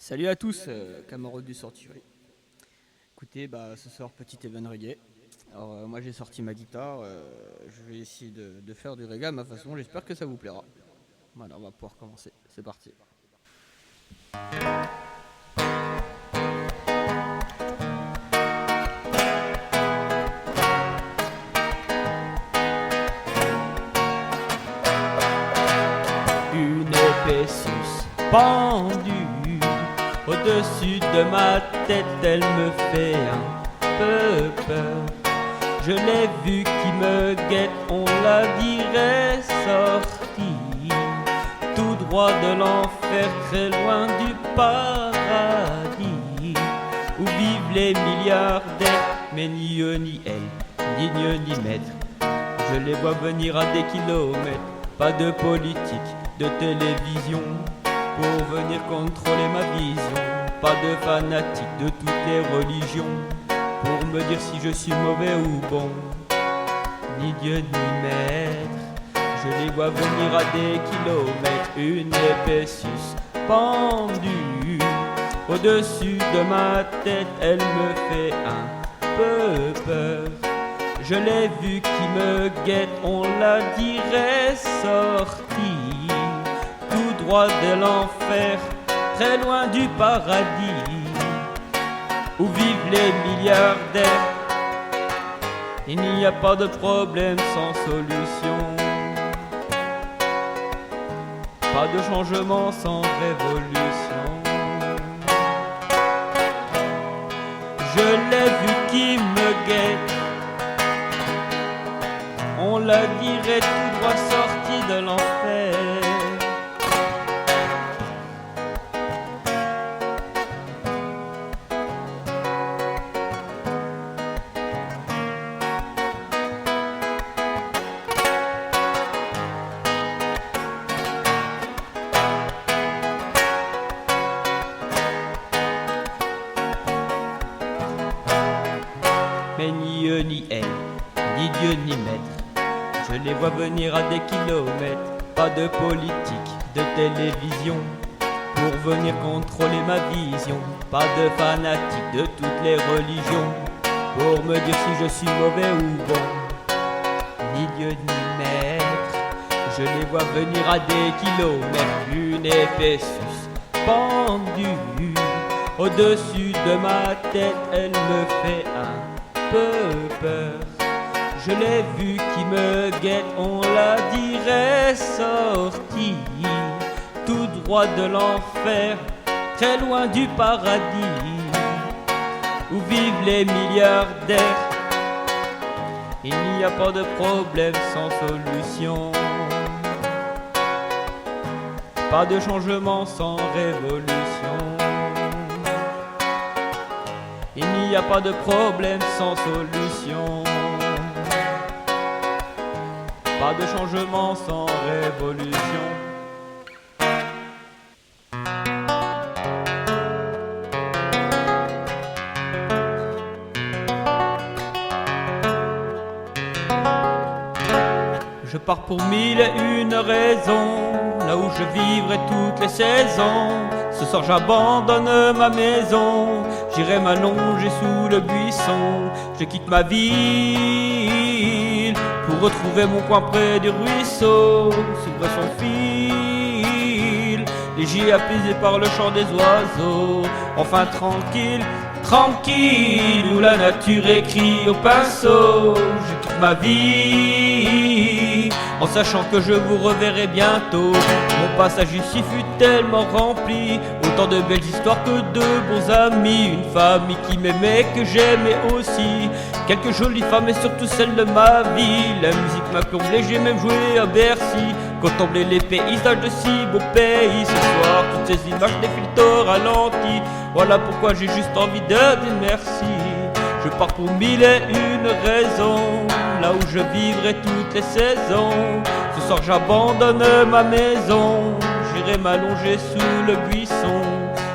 Salut à tous, camarades du sortiré. Écoutez, ce soir, petit event reggae. Alors, moi j'ai sorti ma guitare, je vais essayer de faire du reggae à ma façon, j'espère que ça vous plaira. Voilà, on va pouvoir commencer, c'est parti. Une épée suspendue au-dessus de ma tête, elle me fait un peu peur. Je l'ai vue qui me guette, on la dirait sortie tout droit de l'enfer, très loin du paradis où vivent les milliardaires, mais ni eux ni elles, ni Dieu ni maître. Je les vois venir à des kilomètres, pas de politique, de télévision pour venir contrôler ma vision, pas de fanatiques de toutes les religions pour me dire si je suis mauvais ou bon, ni Dieu ni maître. Je les vois venir à des kilomètres, une épée suspendue au-dessus de ma tête, elle me fait un peu peur. Je l'ai vue qui me guette, on la dirait sortie tout droit de l'enfer, très loin du paradis où vivent les milliardaires. Il n'y a pas de problème sans solution, pas de changement sans révolution. Je l'ai vu qui me guette, on la dirait tout droit sorti de l'enfer. Mais ni eux ni elles, ni Dieu ni maître, je les vois venir à des kilomètres, pas de politique, de télévision pour venir contrôler ma vision, pas de fanatiques de toutes les religions pour me dire si je suis mauvais ou bon, ni Dieu ni maître. Je les vois venir à des kilomètres, une épée suspendue au-dessus de ma tête, elle me fait un peu peur. Je l'ai vue qui me guette, on la dirait sortie tout droit de l'enfer, très loin du paradis où vivent les milliardaires. Il n'y a pas de problème sans solution, pas de changement sans révolution. Il n'y a pas de problème sans solution, pas de changement sans révolution. Je pars pour mille et une raisons, là où je vivrai toutes les saisons. Ce soir j'abandonne ma maison, j'irai m'allonger sous le buisson. Je quitte ma ville pour retrouver mon coin près du ruisseau. S'ouvre son fil, léger apaisé par le chant des oiseaux. Enfin tranquille, tranquille, où la nature écrit au pinceau. Je quitte ma vie en sachant que je vous reverrai bientôt. Mon passage ici fut tellement rempli, autant de belles histoires que de bons amis. Une famille qui m'aimait, que j'aimais aussi, quelques jolies femmes et surtout celle de ma vie. La musique m'a comblé, j'ai même joué à Bercy, contempler les paysages de si beaux pays. Ce soir, toutes ces images défilent au ralenti, voilà pourquoi j'ai juste envie de dire merci. Je pars pour mille et une raisons, là où je vivrai toutes les saisons. Ce soir j'abandonne ma maison, j'irai m'allonger sous le buisson.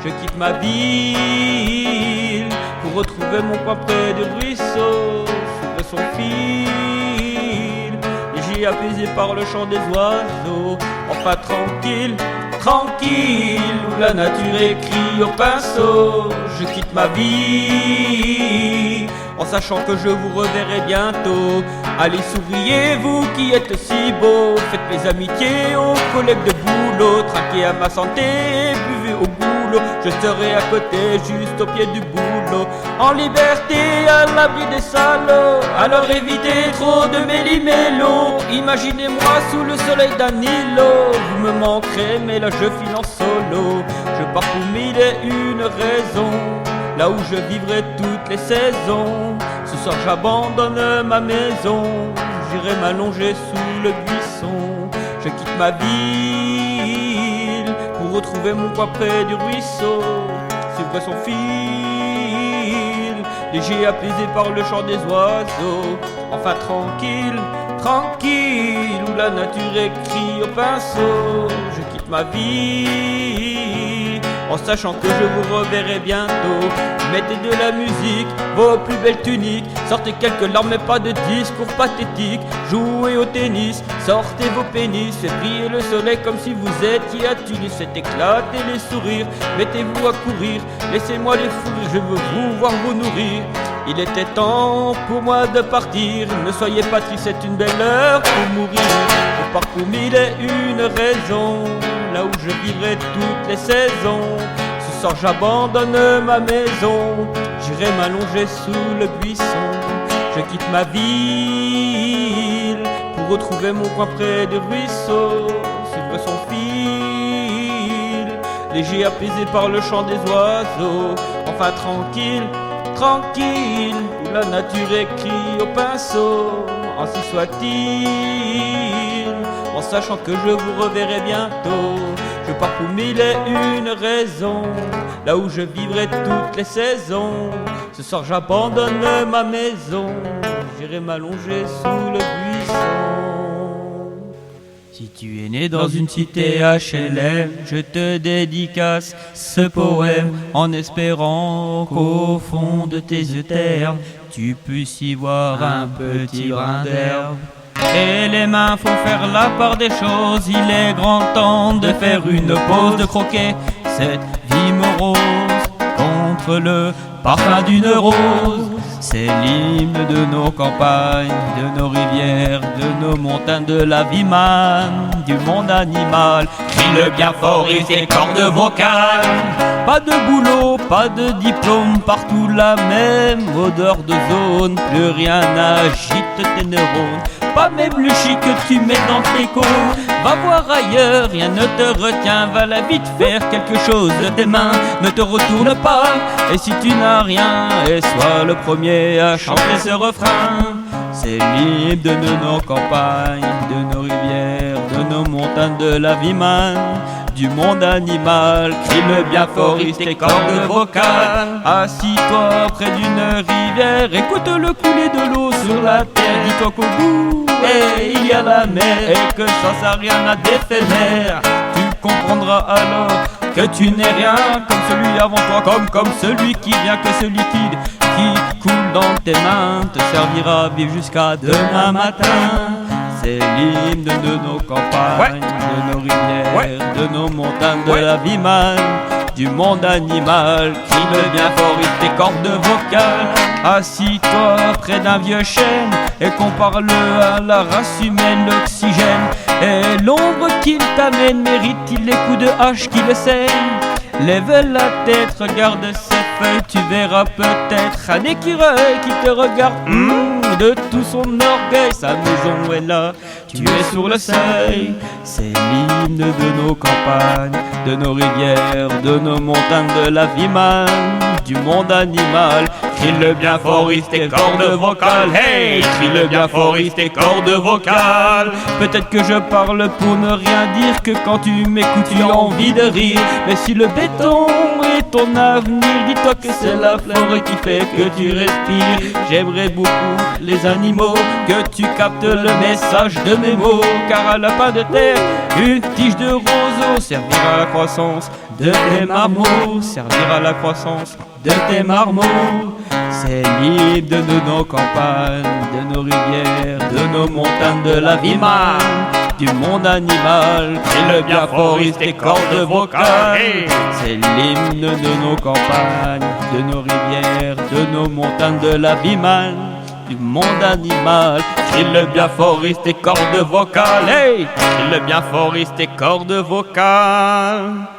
Je quitte ma ville pour retrouver mon coin près du ruisseau. S'ouvre son fil, léger apaisé par le chant des oiseaux. Enfin tranquille, tranquille, où la nature écrit au pinceau. Je quitte ma vie en sachant que je vous reverrai bientôt. Allez, souriez, vous qui êtes si beaux. Faites mes amitiés aux collègues de boulot. Traquez à ma santé, buvez au boulot. Je serai à côté, juste au pied du boulot, en liberté, à l'abri des salauds. Alors évitez trop de méli-mélo. Imaginez-moi sous le soleil d'un îlot. Vous me manquerez, mais là je file en solo. Je pars pour 1001 raisons, là où je vivrai toutes les saisons. Ce soir j'abandonne ma maison, j'irai m'allonger sous le buisson. Je quitte ma ville pour retrouver mon coin près du ruisseau. Suivre son fil, léger apaisé par le chant des oiseaux. Enfin tranquille, tranquille, où la nature écrit au pinceau. Je quitte ma vie en sachant que je vous reverrai bientôt. Mettez de la musique, vos plus belles tuniques. Sortez quelques larmes mais pas de discours pathétiques. Jouez au tennis, sortez vos pénis. Faites briller le soleil comme si vous étiez à Tunis. Faites éclater les sourires, mettez-vous à courir. Laissez-moi les fourrir, je veux vous voir vous nourrir. Il était temps pour moi de partir. Ne soyez pas triste, c'est une belle heure pour mourir. Je pars pour 1001 raisons, là où je vivrai toutes les saisons. Ce soir j'abandonne ma maison, j'irai m'allonger sous le buisson. Je quitte ma ville pour retrouver mon coin près du ruisseau. Suivre son fil, léger apaisé par le chant des oiseaux. Enfin tranquille, tranquille, où la nature écrit au pinceau. Ainsi soit-il, en sachant que je vous reverrai bientôt. Je pars pour 1001 raisons, là où je vivrai toutes les saisons. Ce soir j'abandonne ma maison, j'irai m'allonger sous le buisson. Si tu es né dans une cité HLM, je te dédicace ce poème, en espérant qu'au fond de tes yeux ternes, tu puisses y voir un petit brin d'herbe. Et les mains font faire la part des choses. Il est grand temps de faire une pause, de croquer cette vie morose contre le parfum d'une rose. C'est l'hymne de nos campagnes, de nos rivières, de nos montagnes, de la vie manne, du monde animal. Crie le bien fort et ses cordes vocales. Pas de boulot, pas de diplôme, partout la même odeur d'ozone. Plus rien n'agite tes neurones, pas même le chic que tu mets dans tes côtes. Va voir ailleurs, rien ne te retient. Va la vite faire quelque chose de tes mains. Ne te retourne pas, et si tu n'as rien, et sois le premier à chanter ce refrain. C'est l'hymne de nos campagnes, de nos rivières, de nos montagnes, de la vie manne, du monde animal. Crie-le bien fort, rise tes cordes vocales. Assis-toi près d'une rivière, écoute le couler de l'eau sur la terre. Dis-toi qu'au bout, il y a la mer, et que ça rien à d'éphémère. Tu comprendras alors que tu n'es rien comme celui avant toi, comme celui qui vient, que ce liquide qui coule dans tes mains te servira à vivre jusqu'à demain matin. C'est l'hymne de nos campagnes, de nos rivières, de nos montagnes, de la vie manne, du monde animal. Crie-le bien fort, rise tes cordes vocales. Assis-toi près d'un vieux chêne et compare-le à la race humaine. L'oxygène et l'ombre qu'il t'amène, mérite-t-il les coups de hache qui le saignent? Lève la tête, regarde ses feuilles, tu verras peut-être un écureuil qui te regarde de tout son orgueil. Sa maison est là, tu es sur le seuil. C'est l'hymne de nos campagnes, de nos rivières, de nos montagnes, de la vie manne, du monde animal. Crie-le bien fort, rise tes cordes vocales. Hey, crie-le bien fort, rise tes cordes vocales. Peut-être que je parle pour ne rien dire, que quand tu m'écoutes tu as envie de rire. Mais si le béton est ton avenir, dis-toi que c'est la fleur qui fait que tu respires. J'aimerais beaucoup les animaux, que tu captes le message de mes mots. Car à la fin de terre, une tige de roseau servira à la croissance de tes marmots. Servira à la croissance de tes marmots. C'est l'hymne de nos campagnes, de nos rivières, de nos montagnes, de la vie même, du monde animal, et le biaphoriste et cordes vocales. C'est l'hymne de nos campagnes, de nos rivières, de nos montagnes, de la vie même, du monde animal, et le biaphoriste et cordes vocales. Et le biaphoriste et cordes vocales.